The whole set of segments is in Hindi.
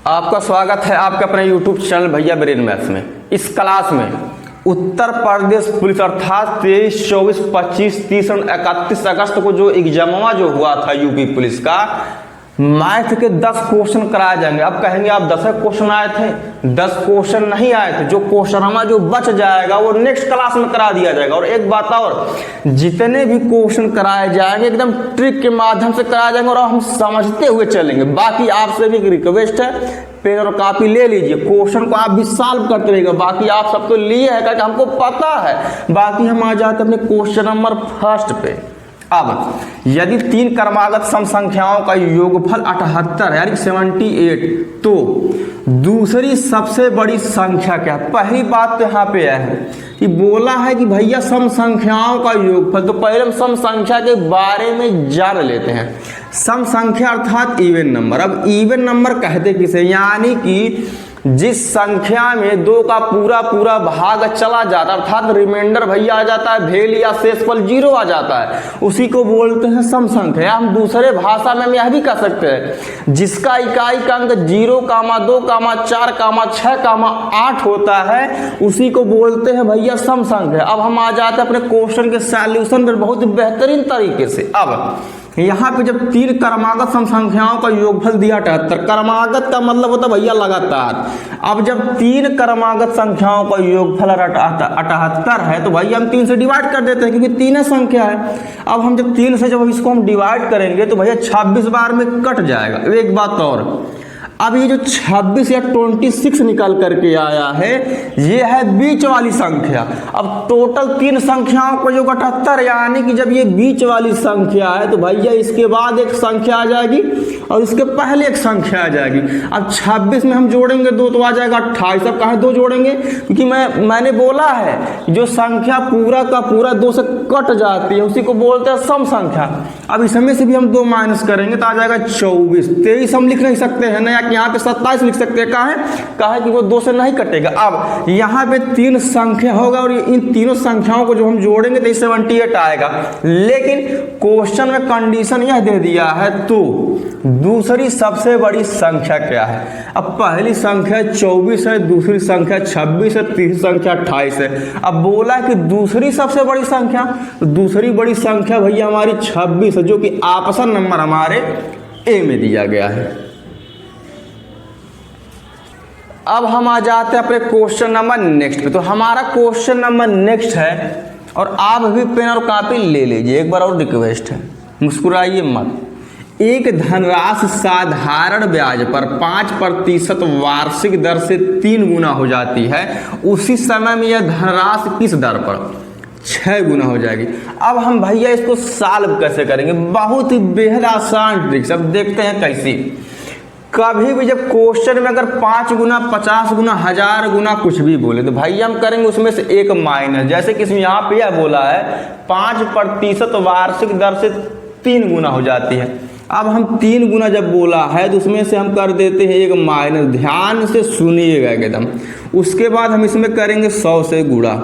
आपका स्वागत है आपके अपने YouTube चैनल भैया ब्रेन मैथ्स में। इस क्लास में उत्तर प्रदेश पुलिस अर्थात 23, 24, 25, 30 और 31 अगस्त को जो एग्जाम जो हुआ था यूपी पुलिस का, मैथ के 10 क्वेश्चन कराए जाएंगे। अब कहेंगे आप 10 क्वेश्चन आए थे, 10 क्वेश्चन नहीं आए थे। जो क्वेश्चन हमारा जो बच जाएगा वो नेक्स्ट क्लास में करा दिया जाएगा। और एक बात और, जितने भी क्वेश्चन कराए जाएंगे एकदम ट्रिक के माध्यम से कराए जाएंगे और हम समझते हुए चलेंगे। बाकी आपसे भी एक रिक्वेस्ट है, पेन और कॉपी ले लीजिए, क्वेश्चन को आप भी सॉल्व करते रहिएगा। बाकी आप सब तो लिए है क्योंकि हमको पता है। बाकी हम आ जाते हैं अपने क्वेश्चन नंबर फर्स्ट पे। अब यदि 3 क्रमागत सम संख्याओं का योगफल 78 है यानी 78, तो दूसरी सबसे बड़ी संख्या क्या है? पहली बात तो यहाँ पे है कि बोला है कि भैया सम संख्याओं का योगफल, तो पहले हम सम संख्या के बारे में जान लेते हैं। सम संख्या अर्थात इवन नंबर। अब इवन नंबर कहते किसे? यानी कि जिस संख्या में 2 का पूरा भाग चला जाता है अर्थात रिमाइंडर भैया आ जाता है, भेल या शेषफल 0 आ जाता है, उसी को बोलते हैं सम संख्या। हम दूसरे भाषा में यह भी कह सकते हैं जिसका इकाई का अंक 0, 2, 4, 6, 8 होता है, उसी को बोलते हैं भैया सम संख्या। अब हम आ जाते हैं अपने क्वेश्चन के सॉल्यूशन पर बहुत बेहतरीन तरीके से। अब यहाँ पे जब 3 क्रमागत सम संख्याओं का योगफल दिया 78, क्रमागत का मतलब होता है भैया लगातार। अब जब 3 क्रमागत संख्याओं का योगफल 78 है तो भैया हम 3 से डिवाइड कर देते हैं क्योंकि 3 संख्या है। अब हम जब 3 से जब इसको हम डिवाइड करेंगे तो भैया 26 बार में कट जाएगा। एक बात और, अब ये जो 26 या 26 निकल करके आया है, ये है बीच वाली संख्या। अब टोटल 3 संख्याओं को जो 78, यानी कि जब ये बीच वाली संख्या है तो भैया इसके बाद एक संख्या आ जाएगी और इसके पहले एक संख्या आ जाएगी। अब 26 में हम जोड़ेंगे 2 तो आ जाएगा 28। अब कहाँ 2 जोड़ेंगे? क्योंकि मैंने बोला है जो संख्या पूरा का पूरा 2 से कट जाती है उसी को बोलते हैं सम संख्या। अब इसमें से भी हम 2 माइनस करेंगे तो आ जाएगा 24। 23 हम लिख नहीं सकते हैं ना, यहाँ पे 27 लिख सकते हैं। कहा है कि वो 2 से नहीं कटेगा। अब यहाँ पे 3 संख्या होगा और इन तीनों संख्याओं को जो हम जोड़ेंगे तो 78 आएगा। लेकिन क्वेश्चन में कंडीशन यह दे दिया है, तो दूसरी सबसे बड़ी संख्या क्या है? अब पहली संख्या 24 है, दूसरी संख्या 26 है, तीसरी संख्या 28 है। अब बोला कि दूसरी सबसे बड़ी संख्या, तो दूसरी बड़ी संख्या भैया हमारी 26 है, जो कि ऑप्शन नंबर हमारे ए में दिया गया है। अब हम आ जाते हैं अपने क्वेश्चन नंबर नेक्स्ट पे। तो हमारा क्वेश्चन नंबर नेक्स्ट है और आप भी पेन और कॉपी ले लीजिए। एक बार और रिक्वेस्ट है, मुस्कुराइए मत। एक धनराशि साधारण ब्याज पर 5% वार्षिक दर से 3 गुना हो जाती है, उसी समय में यह धनराशि किस दर पर 6 गुना हो जाएगी। अब हम भैया इसको सॉल्व कैसे करेंगे? बहुत ही बेहद आसान ट्रिक्स। अब देखते हैं कैसे। कभी भी जब क्वेश्चन में अगर 5 गुना, 50 गुना, 1000 गुना कुछ भी बोले तो भाई हम करेंगे उसमें से एक माइनस। जैसे कि इसमें यहाँ पे यह बोला है 5% वार्षिक दर से 3 गुना हो जाती है। अब हम 3 गुना जब बोला है तो उसमें से हम कर देते हैं एक माइनस। ध्यान से सुनिएगा एकदम। उसके बाद हम इसमें करेंगे 100 से गुणा।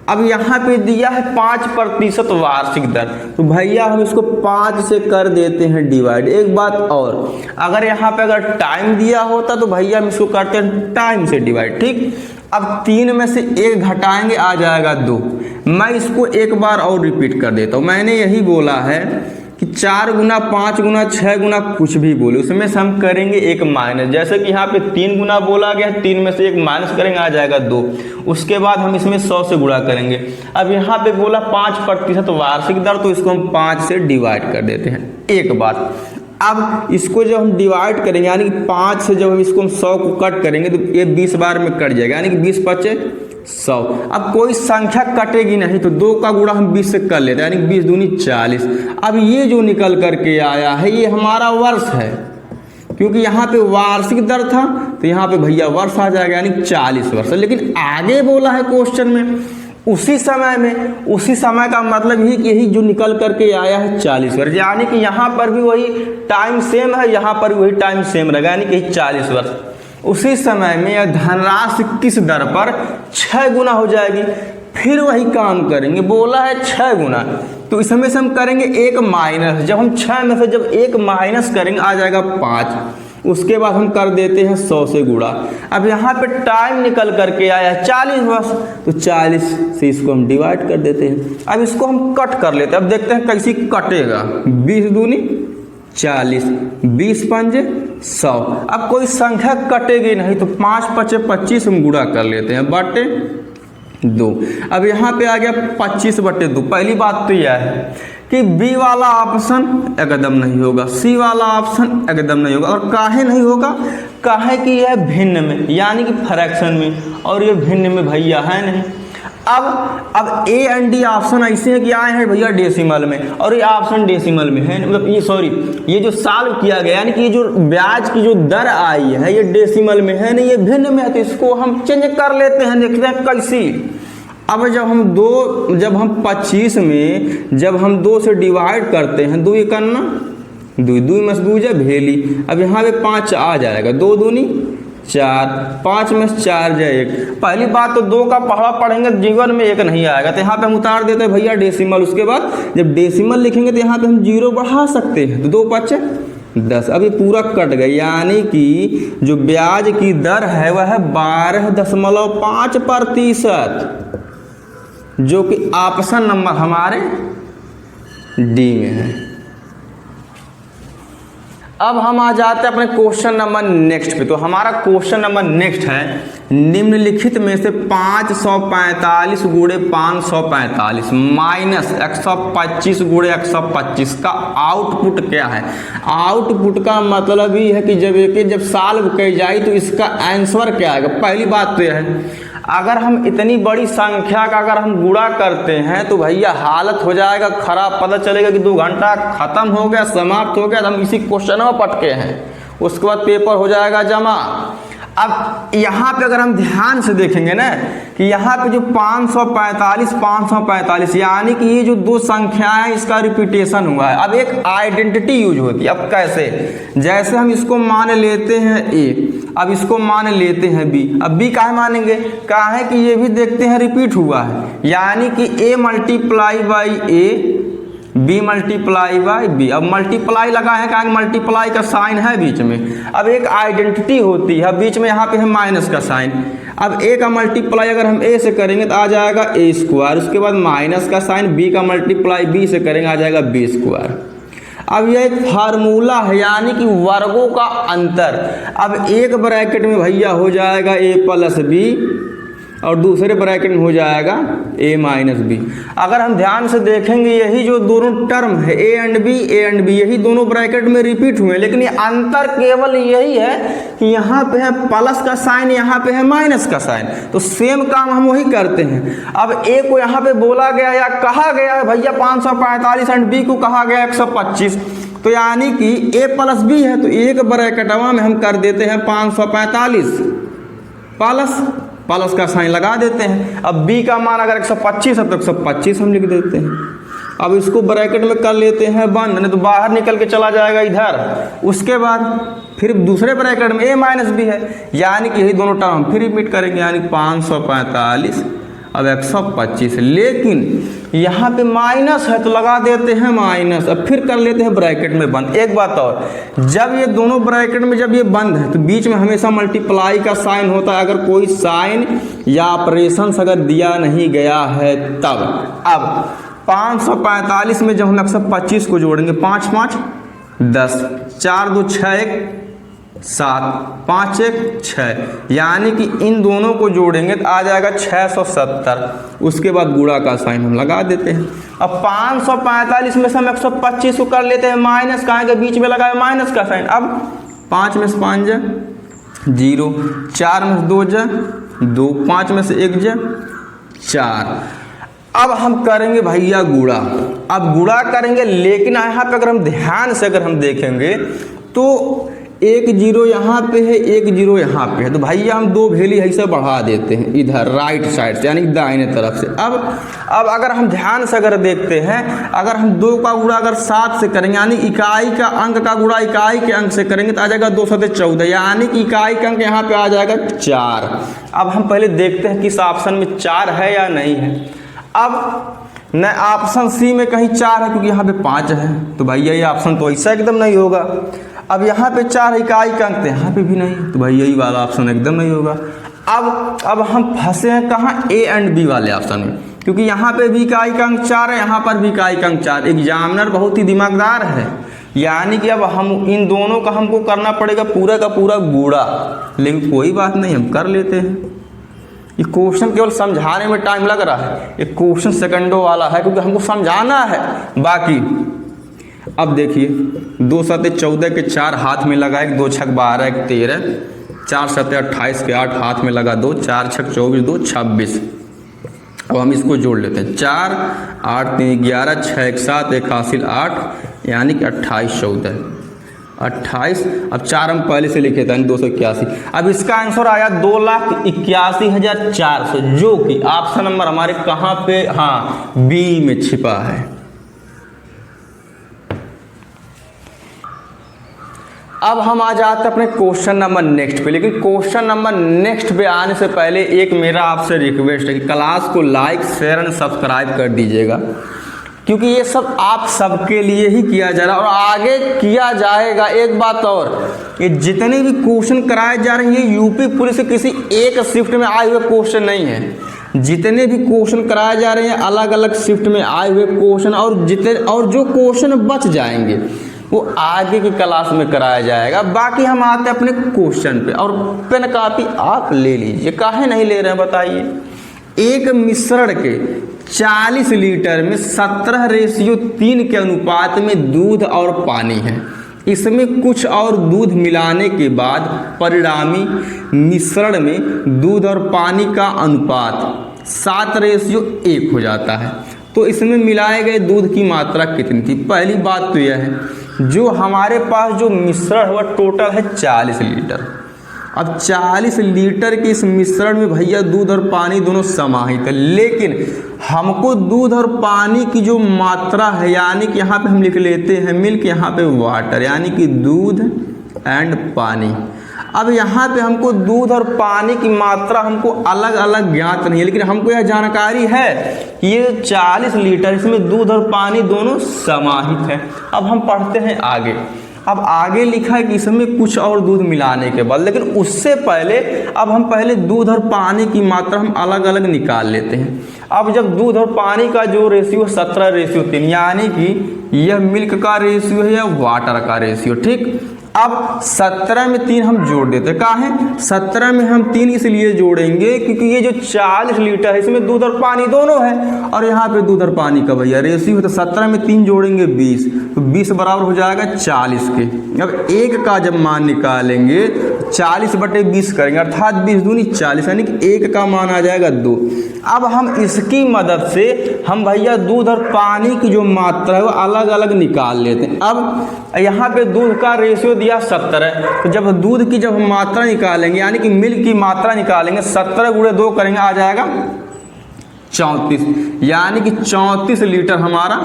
अब यहाँ पे दिया है 5% वार्षिक दर, तो भैया हम इसको 5 से कर देते हैं डिवाइड। एक बात और, अगर यहाँ पे अगर टाइम दिया होता तो भैया हम इसको करते हैं टाइम से डिवाइड। ठीक, अब 3 में से 1 घटाएंगे आ जाएगा 2। मैं इसको एक बार और रिपीट कर देता हूँ। मैंने यही बोला है कि 4 गुना, 5 गुना, 6 गुना कुछ भी बोले उसमें से हम करेंगे एक माइनस। जैसे कि यहाँ पे 3 गुना बोला गया, 3 में से 1 माइनस करेंगे आ जाएगा 2। उसके बाद हम इसमें 100 से गुणा करेंगे। अब यहाँ पे बोला 5% वार्षिक दर, तो इसको हम 5 से डिवाइड कर देते हैं। एक बात, अब इसको जब हम डिवाइड करेंगे यानी कि 5 से जब हम इसको 100 को कट करेंगे तो ये 20 बार में कट जाएगा, यानी कि 20 × 5 = 100। अब कोई संख्या कटेगी नहीं तो 2 का गुणा हम 20 से कर लेते हैं, यानी 20 दूनी 40। अब ये जो निकल करके आया है ये हमारा वर्ष है, क्योंकि यहाँ पे वार्षिक दर था तो यहाँ पे भैया वर्ष आ जाएगा, यानी 40 वर्ष। लेकिन आगे बोला है क्वेश्चन में उसी समय का मतलब ही कि यही जो निकल करके आया है 40 वर्ष, यानी कि यहाँ पर भी वही टाइम सेम है, यहाँ पर भी वही टाइम सेम रहेगा, यानी कि 40 वर्ष। उसी समय में यह धनराशि किस दर पर 6 गुना हो जाएगी। फिर वही काम करेंगे, बोला है 6 गुना, तो इसमें से हम करेंगे एक माइनस। जब हम 6 में से जब एक माइनस करेंगे आ जाएगा 5। उसके बाद हम कर देते हैं 100 से गुणा। अब यहाँ पे टाइम निकल करके आया 40 बस, तो 40 से इसको हम डिवाइड कर देते हैं। अब इसको हम कट कर लेते हैं, अब देखते हैं कैसी कटेगा। 20 दूनी 40, 20 पंजे 100। अब कोई संख्या कटेगी नहीं, तो 5 पचे 25 हम गुणा कर लेते हैं बटे 2। अब यहाँ पे आ गया 25 बटे 2। पहली बात तो यह है कि बी वाला ऑप्शन एकदम नहीं होगा, सी वाला ऑप्शन एकदम नहीं होगा। और काहे नहीं होगा? काहे कि यह भिन्न में, यानी कि फ्रैक्शन में, और ये भिन्न में भैया है नहीं। अब ए एंड डी ऑप्शन ऐसे हैं कि आए हैं भैया डेसिमल में, और ये ऑप्शन डेसिमल में है, मतलब ये सॉरी ये जो सॉल्व किया गया यानी कि ये जो ब्याज की जो दर आई है ये डेसिमल में है नहीं, ये भिन्न में है। तो इसको हम चेंज कर लेते हैं, देखते हैं कैसी। अब जब हम 25 में जब हम 2 से डिवाइड करते हैं, 2 करना 2 2 में 2 जा भेली। अब यहाँ पे 5 आ जाएगा, 2 दूनी 4, 5 में 4 जाए 1। पहली बात तो 2 का पढ़ा पढ़ेंगे जीवन में 1 नहीं आएगा, तो यहाँ पे हम उतार देते हैं भैया डेसिमल। उसके बाद जब डेसिमल लिखेंगे तो यहाँ पे हम 0 बढ़ा सकते हैं, तो 2 5 10। अब ये पूरा कट गया, यानी कि जो ब्याज की दर है वह है 12.5%, जो कि ऑप्शन नंबर हमारे डी में है। अब हम आ जाते हैं अपने क्वेश्चन नंबर नेक्स्ट पे। तो हमारा क्वेश्चन नंबर नेक्स्ट है, निम्नलिखित में से 545 गुणे 545 माइनस 125 गुणे 125 का आउटपुट क्या है। आउटपुट का मतलब ही है कि जब सॉल्व की जाए तो इसका आंसर क्या आएगा। पहली बात तो यह है, अगर हम इतनी बड़ी संख्या का अगर हम गुणा करते हैं तो भैया हालत हो जाएगा खराब। पता चलेगा कि 2 घंटा खत्म हो गया, समाप्त हो गया, तो हम इसी क्वेश्चन में पटके हैं। उसके बाद पेपर हो जाएगा जमा। अब यहाँ पे अगर हम ध्यान से देखेंगे ना कि यहाँ पे जो 545 यानी कि ये जो 2 संख्याएं इसका रिपीटेशन हुआ है। अब एक आइडेंटिटी यूज होती है। अब कैसे? जैसे हम इसको मान लेते हैं ए, अब इसको मान लेते हैं बी। अब बी काहे मानेंगे? काहे कि ये भी देखते हैं रिपीट हुआ है, यानी कि A multiply by A, B multiply by B. अब मल्टीप्लाई लगा है, कहा मल्टीप्लाई का साइन है बीच में। अब एक आइडेंटिटी होती है, बीच में यहाँ पे है माइनस का साइन। अब ए का मल्टीप्लाई अगर हम ए से करेंगे तो आ जाएगा ए स्क्वायर, उसके बाद माइनस का साइन, बी का मल्टीप्लाई बी से करेंगे आ जाएगा बी स्क्वायर। अब यह एक फार्मूला है, यानी कि वर्गों का अंतर। अब एक ब्रैकेट में भैया हो जाएगा ए प्लस बी, और दूसरे ब्रैकेट में हो जाएगा a माइनस बी। अगर हम ध्यान से देखेंगे यही जो दोनों टर्म है a एंड बी यही दोनों ब्रैकेट में रिपीट हुए, लेकिन ये अंतर केवल यही है कि यहाँ पे है प्लस का साइन, यहाँ पे है माइनस का साइन। तो सेम काम हम वही करते हैं। अब a को यहाँ पे बोला गया या कहा गया है भैया 545 एंड b को कहा गया 125, तो यानी कि a प्लस बी है, तो एक ब्रैकेटवा में हम कर देते हैं 545 प्लस का साइन लगा देते हैं। अब b का मान अगर 125 है तो 125 हम लिख देते हैं। अब इसको ब्रैकेट में कर लेते हैं बंद, नहीं तो बाहर निकल के चला जाएगा इधर। उसके बाद फिर दूसरे ब्रैकेट में a माइनस बी है, यानी कि यही दोनों टर्म फिर रिपीट करेंगे, यानी 545 अब 125। लेकिन यहाँ पे माइनस है तो लगा देते हैं माइनस। अब फिर कर लेते हैं ब्रैकेट में बंद। एक बात और, जब ये दोनों ब्रैकेट में जब ये बंद है तो बीच में हमेशा मल्टीप्लाई का साइन होता है, अगर कोई साइन या ऑपरेशन अगर दिया नहीं गया है तब। अब 545 में जब हम 125 को जोड़ेंगे, 5 5 10, 4 2 6 1 7, 5 1 6, यानी कि इन दोनों को जोड़ेंगे तो आ जाएगा 670। उसके बाद गुणा का साइन हम लगा देते हैं। अब 545 में से हम 125 को कर लेते हैं माइनस, कहाँ के बीच में लगा है माइनस का साइन। अब 5 में से 5 जा 0, 4 में से 2 जा 2, 5 में से 1 जा 4। अब हम करेंगे भैया गुणा। अब गुणा करेंगे, लेकिन यहाँ पे अगर हम ध्यान से अगर हम देखेंगे तो 1 0 यहाँ पे है, 1 0 यहाँ पे है, तो भैया हम 2 वैल्यू ऐसे बढ़ा देते हैं इधर राइट साइड से, यानी दाहिने तरफ से। अब अगर हम ध्यान से अगर देखते हैं, अगर हम 2 का गुणा अगर 7 से करेंगे, यानी इकाई का अंक का गुणा इकाई के अंक से करेंगे तो आ जाएगा 2 7 14, यानी कि इकाई का अंक यहाँ पे आ जाएगा 4। अब हम पहले देखते हैं कि इस ऑप्शन में 4 है या नहीं है। अब न ऑप्शन सी में कहीं 4 है, क्योंकि यहाँ पे 5 है, तो भैया ये ऑप्शन तो ऐसा एकदम नहीं होगा। अब यहाँ पे 4 इकाई का अंक, यहाँ पे भी नहीं, तो भाई यही वाला ऑप्शन एकदम नहीं होगा। अब हम फंसे हैं कहाँ, ए एंड बी वाले ऑप्शन में, क्योंकि यहाँ पे भी इकाई का अंक 4 है, यहाँ पर भी इकाई का अंक 4। एग्जामिनर बहुत ही दिमागदार है, यानी कि अब हम इन दोनों का हमको करना पड़ेगा पूरा का पूरा गुणा, लेकिन कोई बात नहीं, हम कर लेते हैं। ये क्वेश्चन केवल समझाने में टाइम लग रहा है, ये क्वेश्चन सेकंडों वाला है, क्योंकि हमको समझाना है। बाकी अब देखिए 2 सते 14 के 4 हाथ में लगा, 1 2 छक 12 1 13, 4 सते 28 के 8 हाथ में लगा 2, 4 छक 24 2 26। अब हम इसको जोड़ लेते हैं, 4 8 3 11 6 1 7 1 हासिल 8, यानी कि 28 14 28। अब 4 हम पहले से लिखे थे 281। अब इसका आंसर आया 2,81,400, जो कि ऑप्शन नंबर हमारे कहाँ पे, हाँ बी में छिपा है। अब हम आ जाते हैं अपने क्वेश्चन नंबर नेक्स्ट पे, लेकिन क्वेश्चन नंबर नेक्स्ट पे आने से पहले एक मेरा आपसे रिक्वेस्ट है कि क्लास को लाइक शेयर एंड सब्सक्राइब कर दीजिएगा, क्योंकि ये सब आप सबके लिए ही किया जा रहा है और आगे किया जाएगा। एक बात और, ये जितने भी क्वेश्चन कराए जा रहे हैं ये यूपी पुलिस के किसी एक शिफ्ट में आए हुए क्वेश्चन नहीं है। जितने भी क्वेश्चन कराए जा रहे हैं अलग अलग शिफ्ट में आए हुए क्वेश्चन, और जो क्वेश्चन बच जाएंगे वो आगे की क्लास में कराया जाएगा। बाकी हम आते हैं अपने क्वेश्चन पे, और पेन कापी आप ले लीजिए, काहे नहीं ले रहे हैं बताइए। एक मिश्रण के 40 लीटर में 17:3 के अनुपात में दूध और पानी है। इसमें कुछ और दूध मिलाने के बाद परिणामी मिश्रण में दूध और पानी का अनुपात 7:1 हो जाता है। तो इसमें मिलाए गए दूध की मात्रा कितनी थी? पहली बात तो यह है, जो हमारे पास जो मिश्रण हुआ टोटल है 40 लीटर। अब 40 लीटर के इस मिश्रण में भैया दूध और पानी दोनों समाहित है, लेकिन हमको दूध और पानी की जो मात्रा है, यानी कि यहाँ पे हम लिख लेते हैं मिल्क, यहाँ पे वाटर, यानी कि दूध एंड पानी। अब यहाँ पे हमको दूध और पानी की मात्रा हमको अलग अलग ज्ञात नहीं है, लेकिन हमको यह जानकारी है कि ये 40 लीटर, इसमें दूध और पानी दोनों समाहित है। अब हम पढ़ते हैं आगे। अब आगे लिखा है कि इसमें कुछ और दूध मिलाने के बाद, लेकिन उससे पहले अब हम पहले दूध और पानी की मात्रा हम अलग अलग निकाल लेते हैं। अब जब दूध और पानी का जो रेशियो 17:3, यानी कि यह मिल्क का रेशियो है या वाटर का रेशियो, ठीक। अब 17 में 3 हम जोड़ देते हैं, कहाँ है 17 में हम 3 इसलिए जोड़ेंगे क्योंकि ये जो 40 लीटर है इसमें दूध और पानी दोनों है, और यहाँ पे दूध और पानी का भैया रेशियो है, तो 17 में 3 जोड़ेंगे 20, तो 20 बराबर हो जाएगा 40 के। अब 1 का जब मान निकालेंगे 40/20 करेंगे, अर्थात 20 दूनी 40, यानी कि 1 का मान आ जाएगा 2। अब हम इसकी मदद से हम भैया दूध और पानी की जो मात्रा है वो अलग अलग निकाल लेते हैं। अब यहाँ पे दूध का रेशियो दिया 17, तो जब दूध की जब हम मात्रा निकालेंगे, यानी कि मिल्क की मात्रा निकालेंगे, 17 × 2 करेंगे, आ जाएगा 34, यानी कि 34 लीटर हमारा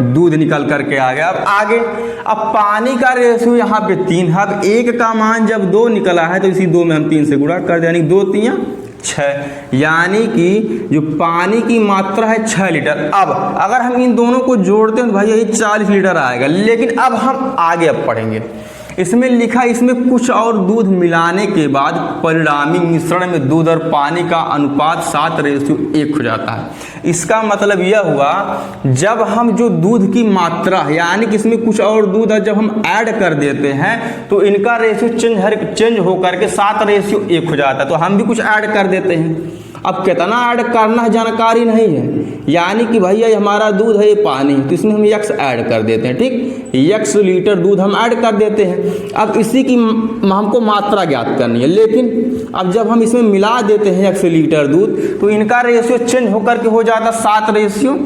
दूध निकल करके आ गया। अब आगे, अब पानी का रेशियो यहाँ पे 3 है। अब 1 का मान जब 2 निकला है तो इसी 2 में हम 3 से गुणा कर दें, यानी 2 × 3 = 6, यानी कि जो पानी की मात्रा है 6 लीटर। अब अगर हम इन दोनों को जोड़ते हैं तो भाई ये 40 लीटर आएगा। लेकिन अब हम आगे अब पढ़ेंगे, इसमें लिखा इसमें कुछ और दूध मिलाने के बाद परिणामी मिश्रण में दूध और पानी का अनुपात 7:1 हो जाता है। इसका मतलब यह हुआ, जब हम जो दूध की मात्रा है, यानी कि इसमें कुछ और दूध है, जब हम ऐड कर देते हैं तो इनका रेशियो चेंज होकर के 7:1 हो जाता है। तो हम भी कुछ ऐड कर देते हैं। अब कितना ऐड करना है जानकारी नहीं है, यानी कि भैया हमारा दूध है, ये पानी, तो इसमें हम x ऐड कर देते हैं, ठीक। x लीटर दूध हम ऐड कर देते हैं। अब इसी की हमको मात्रा ज्ञात करनी है, लेकिन अब जब हम इसमें मिला देते हैं x लीटर दूध तो इनका रेशियो चेंज होकर के हो जाता 7:1,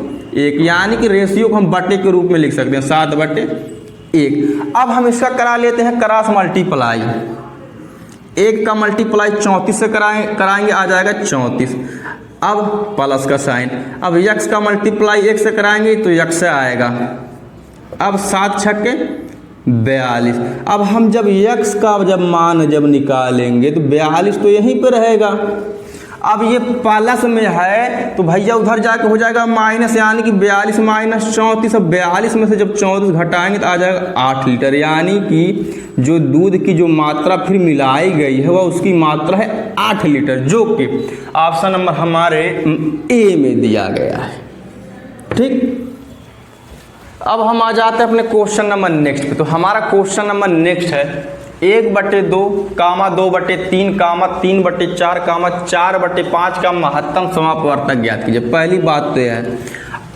यानी कि रेशियो को हम बटे के रूप में लिख सकते हैं 7/1। अब हम इसका करा लेते हैं क्रॉस मल्टीप्लाई। 1 का मल्टीप्लाई 34 से कराएंगे, आ जाएगा 34। अब प्लस का साइन, अब x का मल्टीप्लाई 1 से कराएंगे तो x से आएगा। अब 7 × 6 = 42। अब हम जब x का जब मान जब निकालेंगे तो 42 तो यहीं पे रहेगा। अब ये प्लस में है तो भैया उधर जाके हो जाएगा माइनस, यानी कि 42 माइनस 34। अब 42 में से जब 34 घटाएंगे तो आ जाएगा 8 लीटर, यानी कि जो दूध की जो मात्रा फिर मिलाई गई है वह उसकी मात्रा है 8 लीटर, जो कि ऑप्शन नंबर हमारे ए में दिया गया है। ठीक, अब हम आ जाते हैं अपने क्वेश्चन नंबर नेक्स्ट पे। तो हमारा क्वेश्चन नंबर नेक्स्ट है 1/2, 2/3, 3/4, 4/5 का महत्तम समापवर्तक ज्ञात कीजिए। पहली बात तो यह है,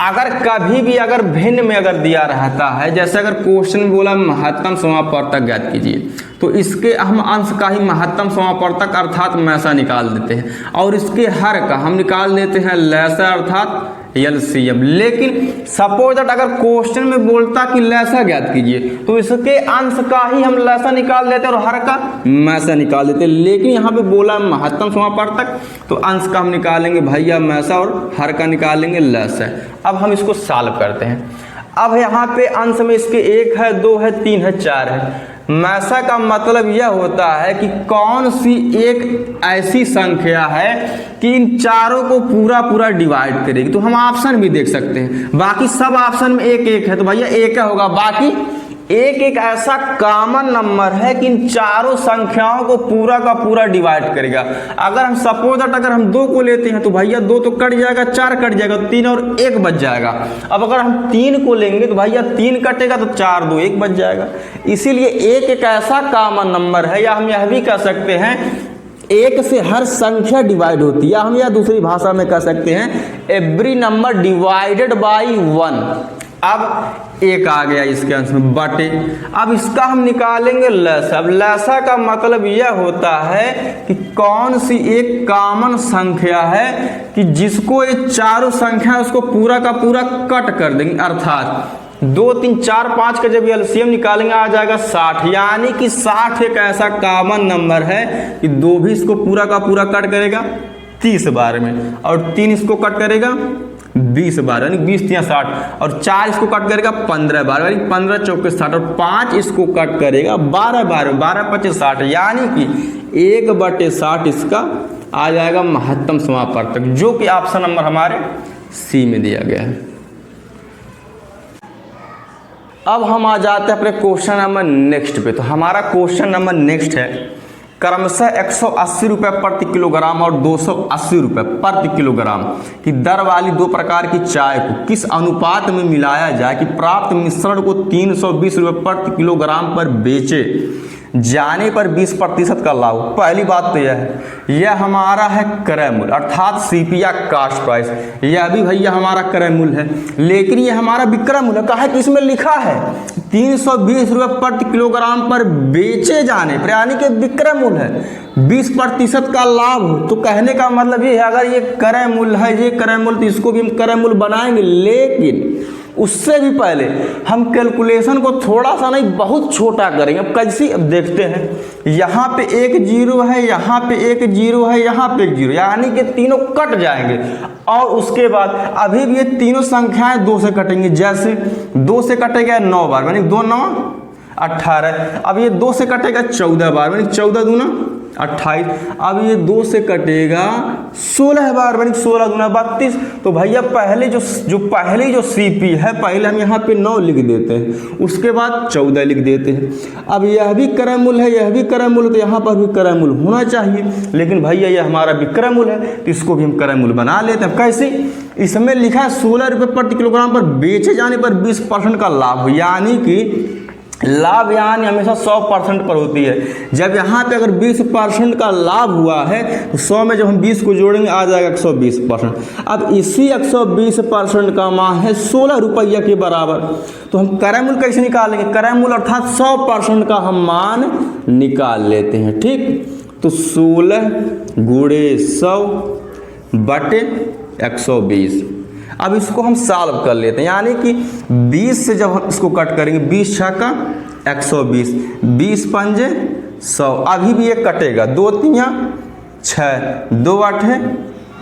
अगर कभी भी अगर भिन्न में अगर दिया रहता है, जैसे अगर क्वेश्चन में बोला महत्तम समापवर्तक ज्ञात कीजिए, तो इसके हम अंश का ही महत्तम समापवर्तक अर्थात मैसा निकाल देते हैं, और इसके हर का हम निकाल देते हैं लैसा अर्थात एलसीएम। लेकिन सपोज दैट अगर क्वेश्चन में बोलता कि लैसा ज्ञात कीजिए, तो इसके अंश का ही हम लैसा निकाल देते और हर का मैसा निकाल देते। लेकिन यहाँ पे बोला महत्तम समापवर्तक, तो अंश का हम निकालेंगे भैया मैसा और हर का निकालेंगे लैसा। अब हम इसको सॉल्व करते हैं। अब यहाँ पे अंश में इसके 1 है, 2 है, 3 है, 4 है। मैसा का मतलब यह होता है कि कौन सी एक ऐसी संख्या है कि इन चारों को पूरा पूरा डिवाइड करेगी। तो हम ऑप्शन भी देख सकते हैं, बाकी सब ऑप्शन में 1 1 है, तो भैया 1 होगा। बाकी 1 एक ऐसा कॉमन नंबर है कि इन चारों संख्याओं को पूरा का पूरा डिवाइड करेगा। अगर हम सपोज दैट अगर हम 2 को लेते हैं तो भैया 2 तो कट जाएगा, 4 कट जाएगा, 3 और 1 बच जाएगा। अब अगर हम 3 को लेंगे तो भैया 3 कटेगा तो 4 2 1 बच जाएगा। इसीलिए 1 एक ऐसा कॉमन नंबर है, या हम यह भी कह सकते हैं 1 से हर संख्या डिवाइड होती है, या हम या दूसरी भाषा में कह सकते हैं एवरी नंबर डिवाइडेड बाई 1। अब 1 आ गया इसके अंश में बटे। अब इसका हम निकालेंगे लसा। अब लसा का मतलब यह होता है कि कौन सी एक कॉमन संख्या है कि जिसको ये चारों संख्या उसको पूरा का पूरा कट कर देंगे, अर्थात 2 3 4 5 का जब एलसीएम निकालेंगे आ जाएगा 60, यानी कि 60 एक ऐसा कॉमन नंबर है कि 2 भी इसको पूरा का पूरा कट करेगा 30 बार में, और 3 इसको कट करेगा 20 बार, यानी 20 3 60, और 4 इसको कट करेगा 15 बार, यानी 15 चौके 60, और 5 इसको कट करेगा 12 बार, 12 25 60, यानी कि 1/60 इसका आ जाएगा महत्तम समापवर्तक, जो कि ऑप्शन नंबर हमारे सी में दिया गया है। अब हम आ जाते हैं अपने क्वेश्चन नंबर नेक्स्ट पे। तो हमारा क्वेश्चन नंबर नेक्स्ट है क्रमशः 180 रुपये प्रति किलोग्राम और 280 रुपये प्रति किलोग्राम की दर वाली 2 प्रकार की चाय को किस अनुपात में मिलाया जाए कि प्राप्त मिश्रण को 320 रुपये प्रति किलोग्राम पर बेचे जाने पर 20% का लाभ। पहली बात तो यह है, यह हमारा है क्रय मूल्य अर्थात सीपी या कास्ट प्राइस। यह भी भैया हमारा क्रय मूल्य है, लेकिन यह हमारा विक्रय मूल्य का है कि इसमें लिखा है 320 रुपये प्रति किलोग्राम पर बेचे जाने पर, यानी कि विक्रय मूल्य है 20% का लाभ हो। तो कहने का मतलब ये है अगर ये क्रय मूल्य है, ये क्रय मूल्य, तो इसको भी हम क्रय मूल्य बनाएंगे, लेकिन उससे भी पहले हम कैलकुलेशन को थोड़ा सा नहीं बहुत छोटा करेंगे। अब कैसी, अब देखते हैं, यहाँ पे 1 0 है, यहाँ पे 1 0 है, यहाँ पे 1 0, यानी कि तीनों कट जाएंगे। और उसके बाद अभी भी ये तीनों संख्याएं 2 से कटेंगी, जैसे 2 से कटेगा 9 बार, यानी 2 9 18। अब ये 2 से कटेगा 14 बार, यानी 14 दूना 28। अब ये 2 से कटेगा 16 बार, यानी 16 दूना 32। तो भैया पहले पहली जो सीपी है, पहले हम यहाँ पे 9 लिख देते हैं, उसके बाद 14 लिख देते हैं। अब यह भी क्रय मूल्य है, यह भी क्रय मूल्य, तो यहाँ पर भी क्रय मूल्य होना चाहिए, लेकिन भैया यह हमारा विक्रय मूल्य है, तो इसको भी हम क्रय मूल्य बना लेते हैं। कैसे, इसमें लिखा है 16 रुपये प्रति किलोग्राम पर बेचे जाने पर 20% का लाभ, यानी कि लाभ यानी हमेशा 100% पर होती है। जब यहाँ पे अगर 20% का लाभ हुआ है तो 100 में जब हम 20 को जोड़ेंगे आ जाएगा 120%। अब इसी 120% का मान है 16 रुपया के बराबर। तो हम क्रय मूल्य कैसे निकालेंगे, क्रय मूल्य अर्थात 100% का हम मान निकाल लेते हैं। ठीक, तो 16 गुणे 100 बटे 120। अब इसको हम सॉल्व कर लेते हैं, यानी कि 20 से जब हम इसको कट करेंगे, 20 छक्का 120, 20 पंजे 100। अभी भी ये कटेगा, 2 3 6, 2 8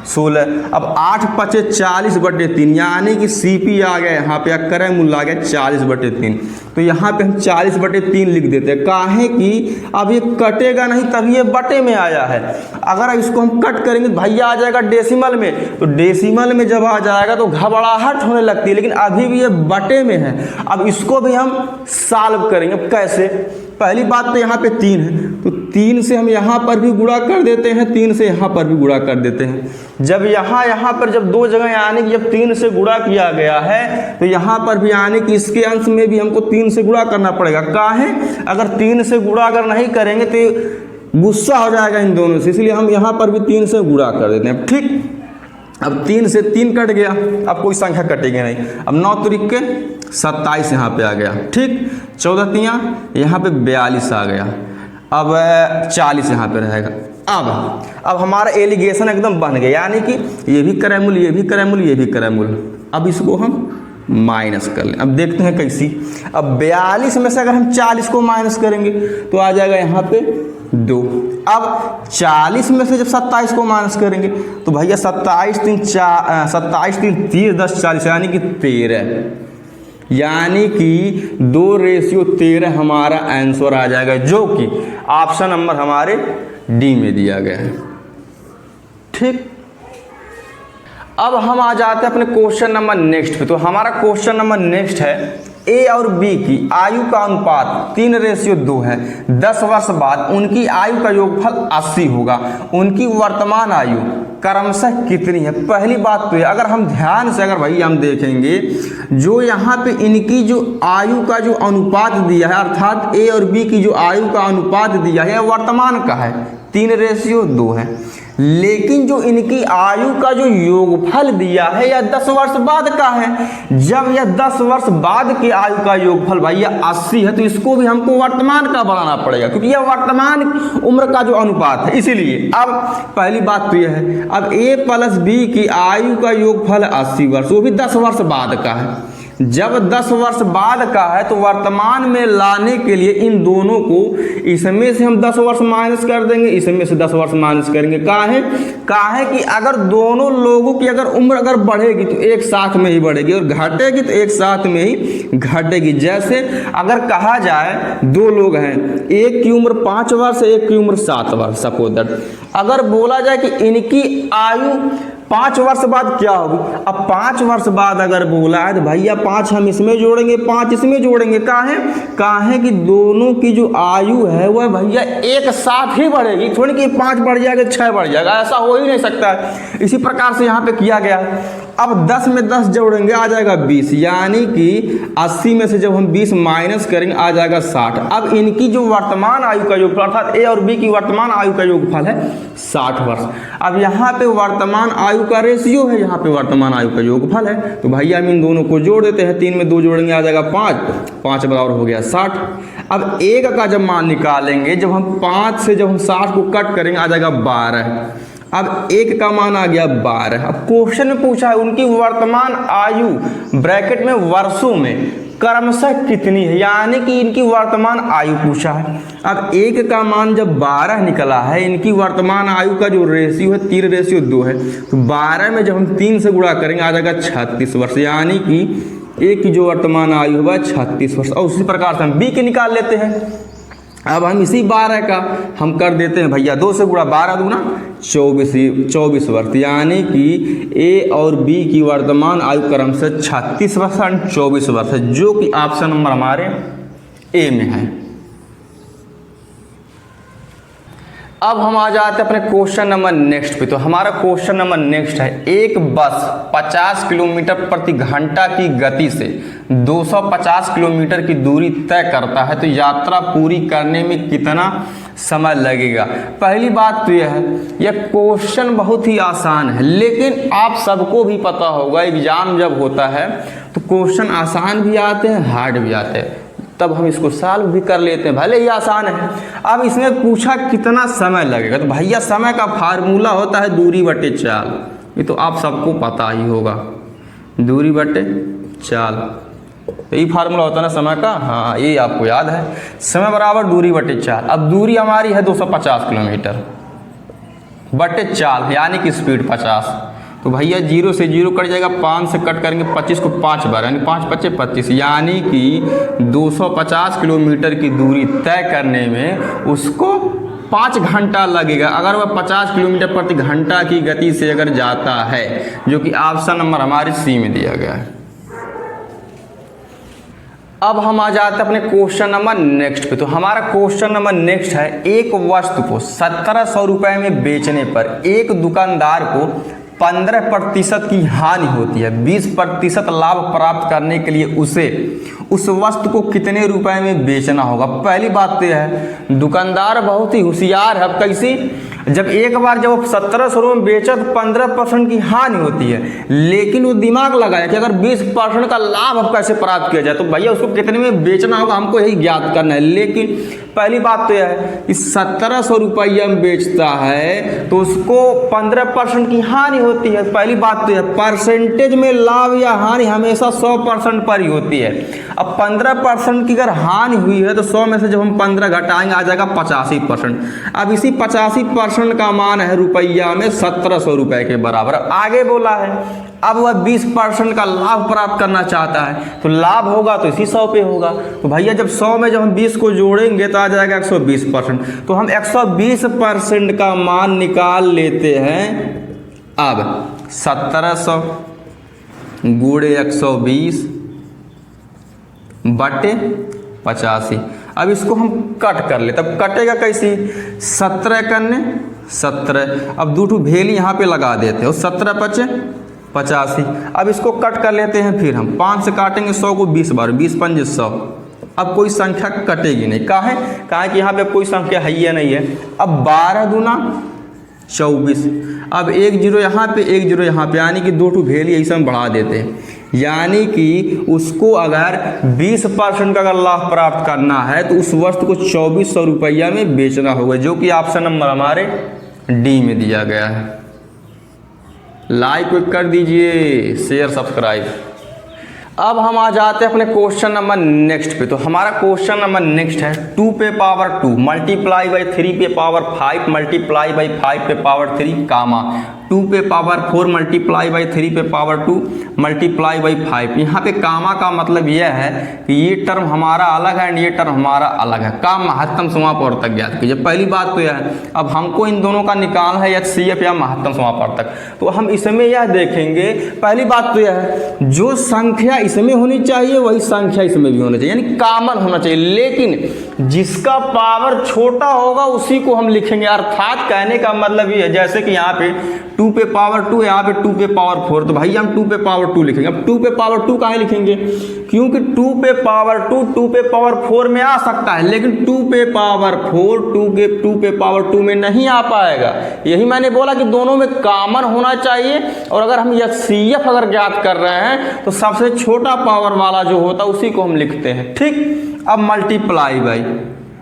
16। अब 8 पचे 40/3 यानी कि CP आ गया यहाँ पे, क्रय मूल्य आ गया 40/3। तो यहाँ पे हम 40/3 लिख देते हैं। काहे कि अब ये कटेगा नहीं, तभी ये बटे में आया है। अगर इसको हम कट करेंगे भैया आ जाएगा डेसिमल में, तो डेसिमल में जब आ जाएगा तो घबराहट होने लगती है, लेकिन अभी भी ये बटे में है। अब इसको भी हम सॉल्व करेंगे। कैसे? पहली बात तो यहाँ पे 3 है, तो 3 से हम यहाँ पर भी गुणा कर देते हैं, 3 से यहाँ पर भी गुणा कर देते हैं। जब यहाँ पर जब दो जगह यानी कि जब 3 से गुणा किया गया है, तो यहाँ पर भी यानी कि इसके अंश में भी हमको 3 से गुणा करना पड़ेगा। काहे? अगर 3 से गुणा अगर नहीं करेंगे तो गुस्सा हो जाएगा इन दोनों से, इसलिए हम यहाँ पर भी 3 से गुणा कर देते हैं। ठीक, अब 3 से 3 कट गया, अब कोई संख्या कटेगी नहीं। अब 9 त्रिक के 27 यहाँ पे आ गया। ठीक, 14 तियाँ यहाँ पे 42 आ गया। अब 40 यहाँ पे रहेगा। अब हमारा एलिगेशन एकदम बन गया, यानी कि ये भी क्रय मूल्य, ये भी क्रय मूल्य, ये भी क्रय मूल्य। अब इसको हम माइनस कर लें। अब देखते हैं कैसी। अब 42 में से अगर हम 40 को माइनस करेंगे तो आ जाएगा यहाँ पे 2। अब 40 में से जब 27 को माइनस करेंगे तो भैया 27 3 30 10 40 यानी कि 13, यानी कि 2:13 हमारा आंसर आ जाएगा, जो कि ऑप्शन नंबर हमारे डी में दिया गया है। ठीक, अब हम आ जाते हैं अपने क्वेश्चन नंबर नेक्स्ट पे। तो हमारा क्वेश्चन नंबर नेक्स्ट है ए और बी की आयु का अनुपात 3:2 है। 10 वर्ष बाद उनकी आयु का योगफल 80 होगा। उनकी वर्तमान आयु क्रमशः कितनी है? पहली बात तो है, अगर हम ध्यान से अगर भाई हम देखेंगे जो यहाँ पे इनकी जो आयु का जो अनुपात दिया है, अर्थात ए और बी की जो आयु का अनुपात दिया है वर्तमान का है 3:2 है, लेकिन जो इनकी आयु का जो योगफल दिया है यह 10 वर्ष बाद का है। जब यह 10 वर्ष बाद की आयु का योगफल भैया 80 है, तो इसको भी हमको वर्तमान का बनाना पड़ेगा, क्योंकि यह वर्तमान उम्र का जो अनुपात है। इसीलिए अब पहली बात तो यह है, अब ए प्लस बी की आयु का योगफल 80 वर्ष, वो भी 10 वर्ष बाद का है। जब 10 वर्ष बाद का है तो वर्तमान में लाने के लिए इन दोनों को इसमें से हम 10 वर्ष माइनस कर देंगे, इसमें से 10 वर्ष माइनस करेंगे। काहे कि अगर दोनों लोगों की अगर उम्र अगर बढ़ेगी तो एक साथ में ही बढ़ेगी, और घटेगी तो एक साथ में ही घटेगी। जैसे अगर कहा जाए 2 लोग हैं, एक की उम्र 5 वर्ष है, एक की उम्र 7 वर्ष, सपोज दैट। अगर बोला जाए कि इनकी आयु 5 वर्ष बाद क्या होगी, अब 5 वर्ष बाद अगर बोला है तो भैया 5 हम इसमें जोड़ेंगे, 5 इसमें जोड़ेंगे। काहे कि दोनों की जो आयु है वह भैया एक साथ ही बढ़ेगी, थोड़ी कि 5 बढ़ जाएगा 6 बढ़ जाएगा, ऐसा हो ही नहीं सकता है। इसी प्रकार से यहाँ पे किया गया है। अब 10 में 10 जोड़ेंगे आ जाएगा 20, यानी कि 80 में से जब हम 20 माइनस करेंगे आ जाएगा 60। अब इनकी जो वर्तमान आयु का योगफल अर्थात ए और बी की वर्तमान आयु का योगफल है 60 वर्ष। अब यहाँ पे वर्तमान आयु का रेशियो है, यहाँ पे वर्तमान आयु का योगफल है, तो भैया हम इन दोनों को जोड़ देते हैं। 3 में 2 जोड़ेंगे आ जाएगा 5 बराबर हो गया 60। अब एक का जब मान निकालेंगे, जब हम 5 से जब हम 60 को कट करेंगे आ जाएगा 12। अब एक का मान आ गया 12। अब क्वेश्चन में पूछा है उनकी वर्तमान आयु ब्रैकेट में वर्षों में क्रमशः कितनी है, यानी कि इनकी वर्तमान आयु पूछा है। अब एक का मान जब 12 निकला है, इनकी वर्तमान आयु का जो रेशियो है 3:2 है, तो 12 में जब हम 3 से गुणा करेंगे आ जाएगा 36 वर्ष, यानी कि एक की जो वर्तमान आयु है 36 वर्ष। और उसी प्रकार से हम बी के निकाल लेते हैं। अब हम इसी 12 का हम कर देते हैं भैया 2 से गुणा, 12 दूना 24 वर्ष, यानी कि ए और बी की वर्तमान आयु क्रमशः 36 वर्ष और 24 वर्ष है, जो कि ऑप्शन नंबर हमारे ए में है। अब हम आ जाते हैं अपने क्वेश्चन नंबर नेक्स्ट पे। तो हमारा क्वेश्चन नंबर नेक्स्ट है, एक बस 50 किलोमीटर प्रति घंटा की गति से 250 किलोमीटर की दूरी तय करता है, तो यात्रा पूरी करने में कितना समय लगेगा? पहली बात तो यह है, यह क्वेश्चन बहुत ही आसान है, लेकिन आप सबको भी पता होगा एग्जाम जब होता है तो क्वेश्चन आसान भी आते हैं, हार्ड भी आते हैं, तब हम इसको सॉल्व भी कर लेते हैं, भले ही आसान है। अब इसमें पूछा कितना समय लगेगा, तो भैया समय का फार्मूला होता है दूरी बटे चाल, ये तो आप सबको पता ही होगा, दूरी बटे चाल, तो ये फार्मूला होता है ना समय का। हाँ, ये आपको याद है, समय बराबर दूरी बटे चाल। अब दूरी हमारी है 250 किलोमीटर, बटे 4 यानी कि स्पीड 50। तो भैया 0 से 0 कट जाएगा, 5 से कट करेंगे 25 को 5 बार यानी 5 पच्चे 25, यानी कि 250 किलोमीटर की दूरी तय करने में उसको 5 घंटा लगेगा अगर वह 50 किलोमीटर प्रति घंटा की गति से अगर जाता है, जो कि ऑप्शन नंबर हमारे सी में दिया गया है। अब हम आ जाते हैं अपने क्वेश्चन नंबर नेक्स्ट पे। तो हमारा क्वेश्चन नंबर नेक्स्ट है, एक वस्तु को 1700 रुपये में बेचने पर एक दुकानदार को 15% की हानि होती है, 20% लाभ प्राप्त करने के लिए उसे उस वस्तु को कितने रुपए में बेचना होगा। पहली बात तो यह है, दुकानदार बहुत ही होशियार है। अब कैसी, जब एक बार जब 1700 रुपये में बेचा तो 15% की हानि होती है, लेकिन वो दिमाग लगाया कि अगर 20% का लाभ अब कैसे प्राप्त किया जाए, तो भैया उसको कितने में बेचना होगा हमको यही ज्ञात करना है। लेकिन पहली बात तो यह है, इस 1700 रुपया में बेचता है तो उसको 15% की हानि होती है। पहली बात तो यह, परसेंटेज में लाभ या हानि हमेशा 100% पर ही होती है। अब 15% की अगर हानि हुई है तो 100 में से जब हम 15 घटाएंगे आ जाएगा 85%। अब इसी 85% का मान है रुपया में 1700 रुपये के बराबर। आगे बोला है अब वह 20% का लाभ प्राप्त करना चाहता है, तो लाभ होगा तो इसी 100 पे होगा। तो भैया जब 100 में जब हम 20 को जोड़ेंगे तो आ जाएगा 120%। तो हम 120% का मान निकाल लेते हैं। अब 1700 गुणे 120 बटे 85। अब इसको हम कट कर ले, तब कटेगा कैसी, 17 करने 17। अब 2 भेली यहाँ पे लगा देते हो, 17 पचे 85। अब इसको कट कर लेते हैं, फिर हम 5 से काटेंगे 100 को 20 बार, 20 पंजे 100। अब कोई संख्या कटेगी नहीं, काहे कि यहाँ पे कोई संख्या है या नहीं है। अब 12 दूना 24। अब 1 0 यहाँ पे 1 0 यहाँ पे, यानी कि 2 भेली ऐसे हम बढ़ा देते हैं, यानी कि उसको अगर 20% का अगर लाभ प्राप्त करना है तो उस वस्तु को 2400 रुपया में बेचना होगा, जो कि ऑप्शन नंबर हमारे डी में दिया गया है। लाइक कर दीजिए, शेयर सब्सक्राइब। अब हम आ जाते हैं अपने क्वेश्चन नंबर नेक्स्ट पे। तो हमारा क्वेश्चन नंबर नेक्स्ट है 2 पे पावर 2 मल्टीप्लाई बाई 3 पे पावर 5 मल्टीप्लाई बाई 5 पे पावर 3 कामा 2 पे पावर 4 मल्टीप्लाई बाई 3 पे पावर 2 मल्टीप्लाई बाई 5। यहाँ पे कामा का मतलब यह है कि ये टर्म हमारा अलग है एंड ये टर्म हमारा अलग है। का महत्तम समापवर्तक तक ज्ञात कीजिए। पहली बात तो यह है, अब हमको इन दोनों का निकालना है HCF या महत्तम समापवर्तक तक। तो हम इसमें यह देखेंगे, पहली बात तो यह है, जो संख्या इसमें होनी चाहिए वही संख्या इसमें भी होनी चाहिए, यानी कॉमन होना चाहिए। लेकिन जिसका पावर छोटा होगा उसी को हम लिखेंगे। अर्थात कहने का मतलब ये है, जैसे कि यहाँ पे 2 पे पावर 2, यहाँ पे 2 पे पावर 4, तो भाई हम 2 पे पावर 2 लिखेंगे। अब 2 पे पावर 2 कहाँ लिखेंगे, क्योंकि 2 पे पावर 2 पे पावर 4 में आ सकता है, लेकिन 2 पे पावर 4 2 पे पावर 2 में नहीं आ पाएगा। यही मैंने बोला कि दोनों में कॉमन होना चाहिए। और अगर हम HCF अगर ज्ञात कर रहे हैं तो सबसे छोटा पावर वाला जो होता है उसी को हम लिखते हैं, ठीक। अब मल्टीप्लाई बाई,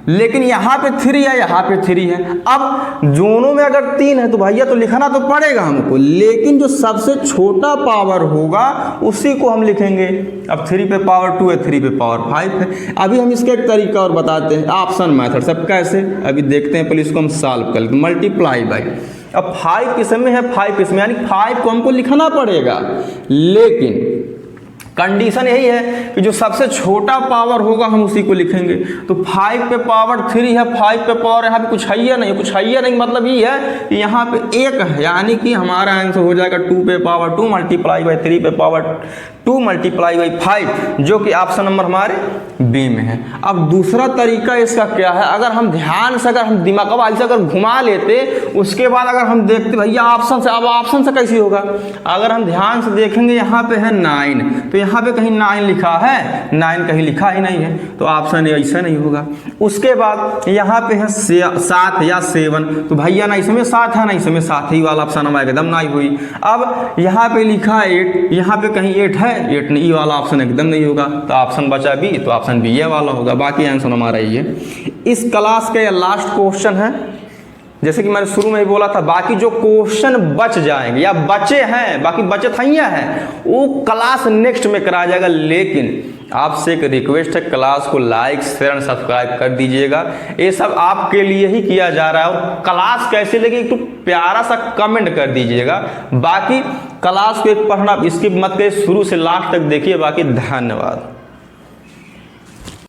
लेकिन यहाँ पे 3 है, यहाँ पे 3 है। अब दोनों में अगर 3 है तो भैया तो लिखना तो पड़ेगा हमको, लेकिन जो सबसे छोटा पावर होगा उसी को हम लिखेंगे। अब 3 पे पावर 2 है, 3 पे पावर 5 है। अभी हम इसका एक तरीका और बताते हैं, ऑप्शन मेथड। सब कैसे अभी देखते हैं, पहले इसको हम सॉल्व कर लेते हैं। मल्टीप्लाई बाई, अब 5 किसमें है, 5 इसमें, यानी 5 को हमको लिखना पड़ेगा, लेकिन कंडीशन यही है कि जो सबसे छोटा पावर होगा हम उसी को लिखेंगे। तो 5 पे पावर 3 है, 5 पे पावर यहाँ पे कुछ है या नहीं, कुछ है या नहीं, मतलब ये है कि यहाँ पे 1 है, यानी कि हमारा आंसर हो जाएगा 2 पे पावर 2 मल्टीप्लाई बाई 3 पे पावर 2 मल्टीप्लाई बाई 5, जो कि ऑप्शन नंबर हमारे बी में है। अब दूसरा तरीका इसका क्या है, अगर हम ध्यान से अगर हम दिमाग ऐसे अगर घुमा लेते, उसके बाद अगर हम देखते भैया ऑप्शन से, अब ऑप्शन से कैसी होगा, अगर हम ध्यान से देखेंगे यहाँ पे है 9, तो यहाँ पे कहीं 9 लिखा है, 9 कहीं लिखा ही नहीं है, तो ऑप्शन ऐसा नहीं होगा। उसके बाद यहाँ पे है 7 या 7, तो भैया ना इसमें 7 है ना इसमें 7 ही वाला ऑप्शन हमारा एकदम नहीं हुई। अब यहाँ पे लिखा है 8, यहाँ पे कहीं 8 है, 8 नहीं, ये वाला ऑप्शन एकदम नहीं होगा, तो ऑप्शन बचा बी, तो ऑप्शन बी ये वाला होगा। बाकी आंसर हमारा ये। इस क्लास का ये लास्ट क्वेश्चन है, जैसे कि मैंने शुरू में ही बोला था, बाकी जो क्वेश्चन बच जाएंगे या बचे हैं, बाकी बचे थैया हैं, वो क्लास नेक्स्ट में कराया जाएगा। लेकिन आपसे एक रिक्वेस्ट है, क्लास को लाइक शेयर एंड सब्सक्राइब कर दीजिएगा। ये सब आपके लिए ही किया जा रहा है। और क्लास कैसे लगी एक तो प्यारा सा कमेंट कर दीजिएगा। बाकी क्लास को एक पढ़ना स्किप मत करिए, शुरू से लास्ट तक देखिए। बाकी धन्यवाद।